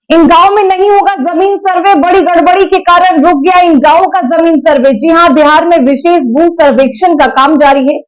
इन गांव में नहीं होगा जमीन सर्वे, बड़ी गड़बड़ी के कारण रुक गया इन गांवों का जमीन सर्वे। जी हां, बिहार में विशेष भू सर्वेक्षण का काम जारी है।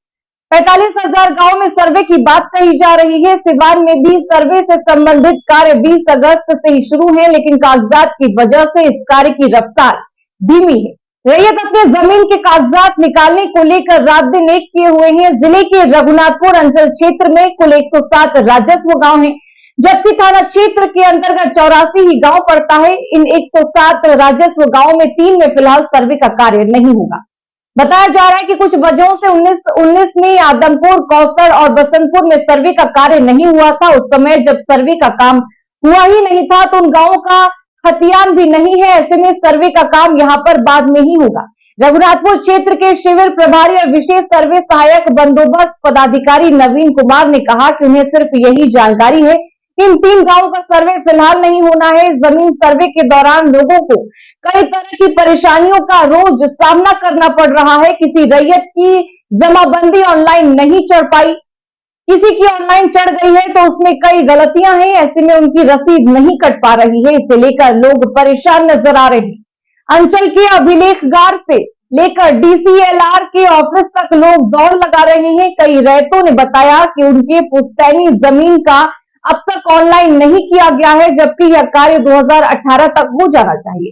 45,000 गांव में सर्वे की बात कही जा रही है। सिवान में भी सर्वे से संबंधित कार्य 20 अगस्त से ही शुरू है, लेकिन कागजात की वजह से इस कार्य की रफ्तार धीमी है। रैयत अपने जमीन के कागजात निकालने को लेकर रात दिन एक किए हुए हैं। जिले के रघुनाथपुर अंचल क्षेत्र में कुल 107 राजस्व गांव हैं, जबकि थाना क्षेत्र के अंतर्गत 84 ही गांव पड़ता है। इन 107 राजस्व गांवों में 3 में फिलहाल सर्वे का कार्य नहीं होगा। बताया जा रहा है कि कुछ वजहों से 19 में आदमपुर, कौसर और बसंतपुर में सर्वे का कार्य नहीं हुआ था। उस समय जब सर्वे का काम हुआ ही नहीं था तो उन गांवों का खतियान भी नहीं है। ऐसे में सर्वे का काम यहां पर बाद में ही होगा। रघुनाथपुर क्षेत्र के शिविर प्रभारी और विशेष सर्वे सहायक बंदोबस्त पदाधिकारी नवीन कुमार ने कहा कि उन्हें सिर्फ यही जानकारी है, इन 3 गांवों का सर्वे फिलहाल नहीं होना है। जमीन सर्वे के दौरान लोगों को कई तरह की परेशानियों का रोज सामना करना पड़ रहा है। किसी रैयत की जमाबंदी ऑनलाइन नहीं चढ़ पाई, किसी की ऑनलाइन चढ़ गई है तो उसमें कई गलतियां हैं। ऐसे में उनकी रसीद नहीं कट पा रही है, इसे लेकर लोग परेशान नजर आ रहे हैं। अंचल के अभिलेखगार से लेकर डीसीएलआर के ऑफिस तक लोग दौड़ लगा रहे हैं। कई रैयतों ने बताया कि उनके पुश्तैनी जमीन का अब तक ऑनलाइन नहीं किया गया है, जबकि यह कार्य 2018 तक हो जाना चाहिए।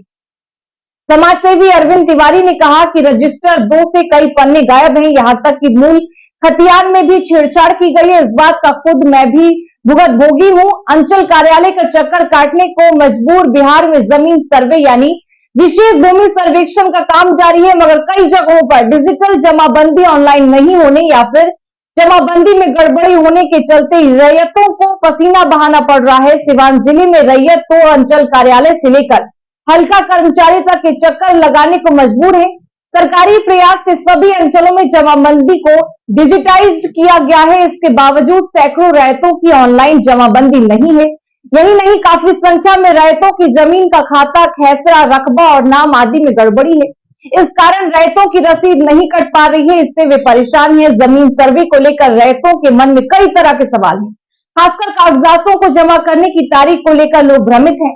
समाजसेवी अरविंद तिवारी ने कहा कि रजिस्टर 2 से कई पन्ने गायब हैं, यहां तक कि मूल खतियान में भी छेड़छाड़ की गई है। इस बात का खुद मैं भी भुगतभोगी हूं। अंचल कार्यालय का चक्कर काटने को मजबूर। बिहार में जमीन सर्वे यानी विशेष भूमि सर्वेक्षण का काम जारी है, मगर कई जगहों पर डिजिटल जमाबंदी ऑनलाइन नहीं होने या फिर जमाबंदी में गड़बड़ी होने के चलते रैयतों को पसीना बहाना पड़ रहा है। सिवान जिले में रैयत तो अंचल कार्यालय से लेकर हल्का कर्मचारी तक के चक्कर लगाने को मजबूर है। सरकारी प्रयास से सभी अंचलों में जमाबंदी को डिजिटाइज्ड किया गया है, इसके बावजूद सैकड़ों रैयतों की ऑनलाइन जमाबंदी नहीं है। यही नहीं, काफी संख्या में रैयतों की जमीन का खाता, खैसरा, रकबा और नाम आदि में गड़बड़ी है। इस कारण रैयतों की रसीद नहीं कट पा रही है, इससे वे परेशान हैं। जमीन सर्वे को लेकर रैयतों के मन में कई तरह के सवाल हैं, खासकर कागजातों को जमा करने की तारीख को लेकर लोग भ्रमित हैं।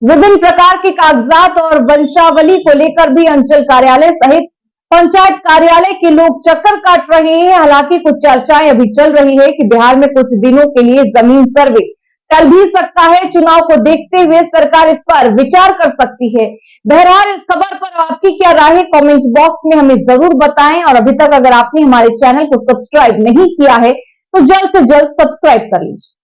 विभिन्न प्रकार के कागजात और वंशावली को लेकर भी अंचल कार्यालय सहित पंचायत कार्यालय के लोग चक्कर काट रहे हैं। हालांकि कुछ चर्चाएं अभी चल रही है कि बिहार में कुछ दिनों के लिए जमीन सर्वे टल भी सकता है। चुनाव को देखते हुए सरकार इस पर विचार कर सकती है। बहरहाल इस खबर पर आपकी क्या राय है, कमेंट बॉक्स में हमें जरूर बताएं। और अभी तक अगर आपने हमारे चैनल को सब्सक्राइब नहीं किया है तो जल्द से जल्द सब्सक्राइब कर लीजिए।